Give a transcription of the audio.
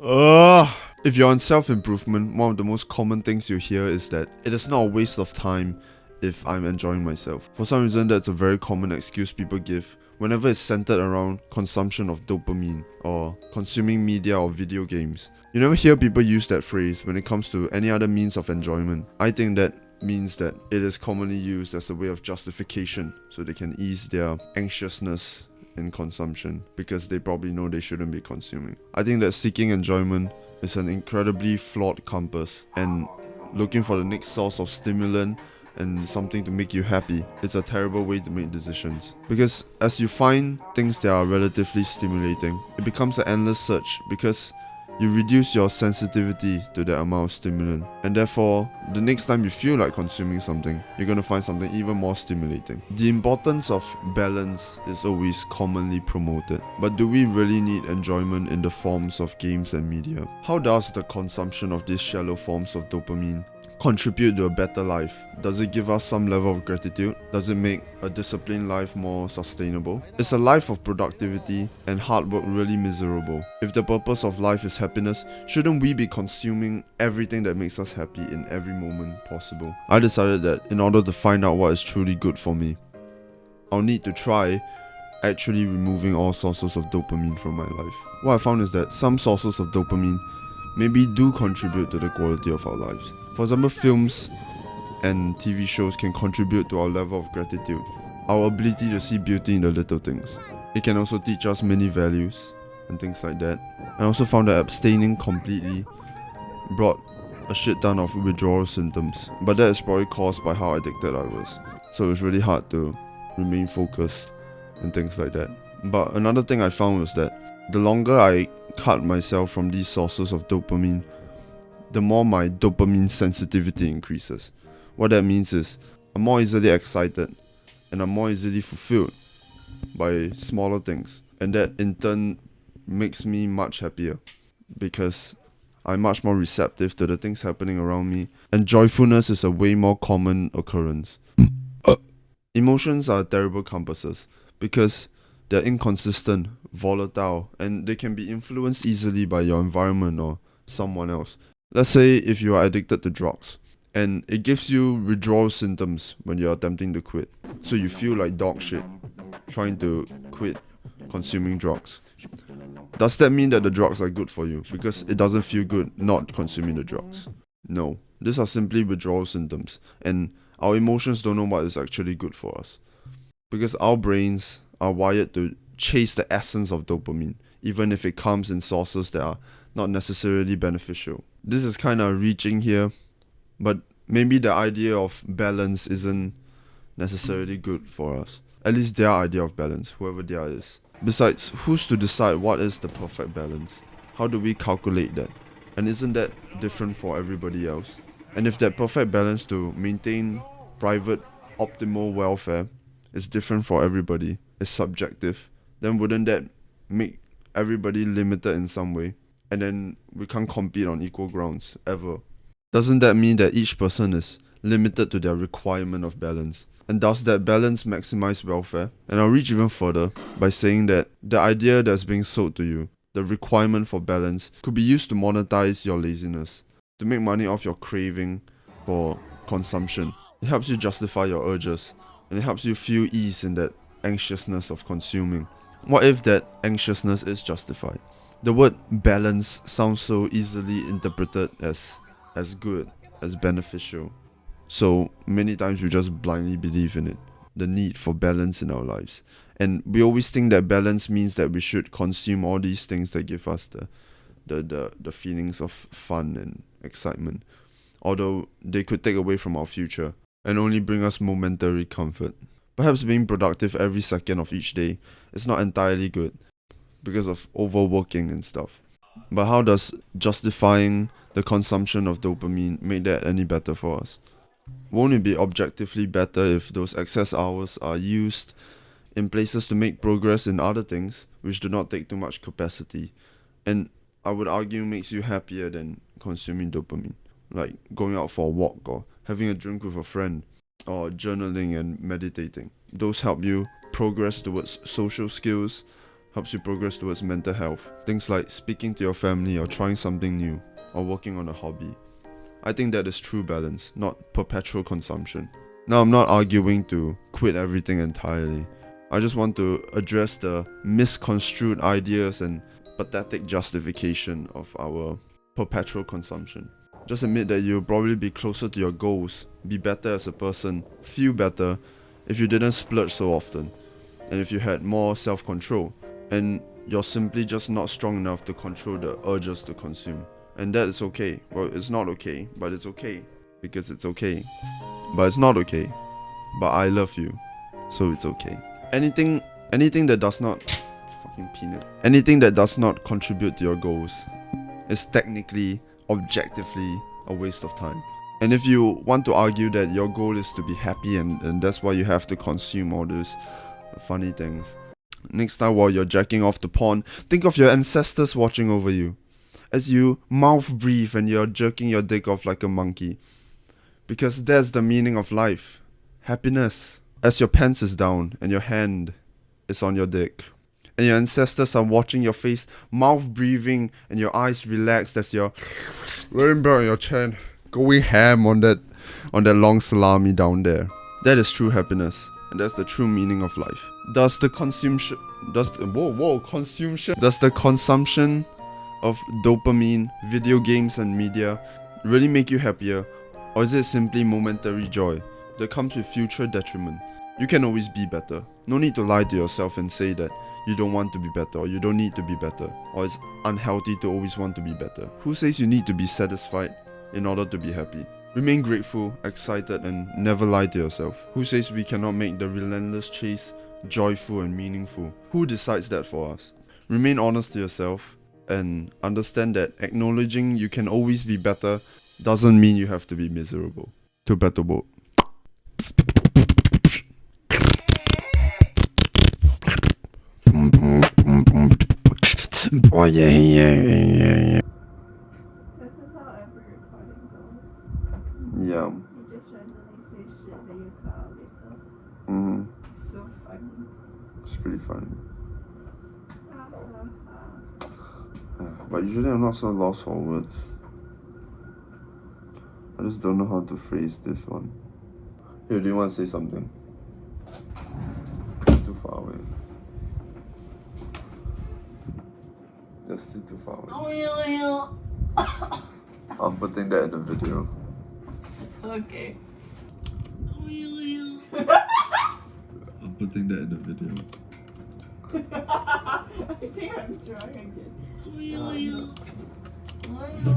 If you're on self-improvement, one of the most common things you hear is that it is not a waste of time if I'm enjoying myself. For some reason, that's a very common excuse people give whenever it's centered around consumption of dopamine or consuming media or video games. You never hear people use that phrase when it comes to any other means of enjoyment. I think that means that it is commonly used as a way of justification so they can ease their anxiousness in consumption because they probably know they shouldn't be consuming. I think that seeking enjoyment is an incredibly flawed compass, and looking for the next source of stimulant and something to make you happy, it's a terrible way to make decisions. Because as you find things that are relatively stimulating, it becomes an endless search because you reduce your sensitivity to that amount of stimulant, and therefore the next time you feel like consuming something, you're going to find something even more stimulating. The importance of balance is always commonly promoted, but do we really need enjoyment in the forms of games and media? How does the consumption of these shallow forms of dopamine contribute to a better life? Does it give us some level of gratitude? Does it make a disciplined life more sustainable? Is a life of productivity and hard work really miserable? If the purpose of life is happiness, shouldn't we be consuming everything that makes us happy in every moment possible? I decided that in order to find out what is truly good for me, I'll need to try actually removing all sources of dopamine from my life. What I found is that some sources of dopamine maybe do contribute to the quality of our lives. For example, films and TV shows can contribute to our level of gratitude, our ability to see beauty in the little things. It can also teach us many values and things like that. I also found that abstaining completely brought a shit ton of withdrawal symptoms, but that is probably caused by how addicted I was. So it was really hard to remain focused and things like that. But another thing I found was that the longer I cut myself from these sources of dopamine, the more my dopamine sensitivity increases. What that means is I'm more easily excited and I'm more easily fulfilled by smaller things, and that in turn makes me much happier because I'm much more receptive to the things happening around me, and joyfulness is a way more common occurrence. Emotions are terrible compasses because they're inconsistent, volatile, and they can be influenced easily by your environment or someone else. Let's say if you are addicted to drugs, and it gives you withdrawal symptoms when you're attempting to quit. So you feel like dog shit trying to quit consuming drugs. Does that mean that the drugs are good for you? Because it doesn't feel good not consuming the drugs. No, these are simply withdrawal symptoms, and our emotions don't know what is actually good for us. Because our brains are wired to chase the essence of dopamine, even if it comes in sources that are not necessarily beneficial. This is kind of reaching here, but maybe the idea of balance isn't necessarily good for us. At least their idea of balance, whoever their is. Besides, who's to decide what is the perfect balance? How do we calculate that? And isn't that different for everybody else? And if that perfect balance to maintain private optimal welfare is different for everybody, is subjective, then wouldn't that make everybody limited in some way? And then we can't compete on equal grounds, ever. Doesn't that mean that each person is limited to their requirement of balance? And does that balance maximize welfare? And I'll reach even further by saying that the idea that's being sold to you, the requirement for balance, could be used to monetize your laziness, to make money off your craving for consumption. It helps you justify your urges, and it helps you feel ease in that anxiousness of consuming. What if that anxiousness is justified? The word balance sounds so easily interpreted as good, as beneficial. So many times we just blindly believe in it, the need for balance in our lives. And we always think that balance means that we should consume all these things that give us the feelings of fun and excitement, although they could take away from our future and only bring us momentary comfort. Perhaps being productive every second of each day is not entirely good because of overworking and stuff. But how does justifying the consumption of dopamine make that any better for us? Won't it be objectively better if those excess hours are used in places to make progress in other things which do not take too much capacity, and I would argue makes you happier than consuming dopamine, like going out for a walk or having a drink with a friend or journaling and meditating? Those help you progress towards social skills, helps you progress towards mental health. Things like speaking to your family or trying something new or working on a hobby. I think that is true balance, not perpetual consumption. Now, I'm not arguing to quit everything entirely. I just want to address the misconstrued ideas and pathetic justification of our perpetual consumption. Just admit that you'll probably be closer to your goals, be better as a person, feel better if you didn't splurge so often, and if you had more self-control, and you're simply just not strong enough to control the urges to consume. And that is okay. Well, it's not okay, but it's okay, because it's okay. But it's not okay, but I love you, so it's okay. Anything that does not anything that does not contribute to your goals is technically, objectively, a waste of time. And if you want to argue that your goal is to be happy and that's why you have to consume all those funny things, next time while you're jacking off the porn, think of your ancestors watching over you as you mouth breathe and you're jerking your dick off like a monkey. Because that's the meaning of life. Happiness. As your pants is down and your hand is on your dick, and your ancestors are watching your face, mouth breathing, and your eyes relaxed as you're laying back on your chair, going ham on that long salami down there. That is true happiness, and that's the true meaning of life. Does the consumption of dopamine, video games, and media really make you happier, or is it simply momentary joy that comes with future detriment? You can always be better. No need to lie to yourself and say that you don't want to be better, or you don't need to be better, or it's unhealthy to always want to be better. Who says you need to be satisfied in order to be happy? Remain grateful, excited, and never lie to yourself. Who says we cannot make the relentless chase joyful and meaningful? Who decides that for us? Remain honest to yourself and understand that acknowledging you can always be better doesn't mean you have to be miserable. To better boat. Oh yeah. This is how every recording goes. Yeah. You just randomly say shit that you cut out later. So funny. It's pretty funny. But usually I'm not so lost for words. I just don't know how to phrase this one. Here, do you want to say something? Too far away. That's still too far away. I'm putting that in the video. Okay. I'm putting that in the video. I think I'm drunk again. Oh, no.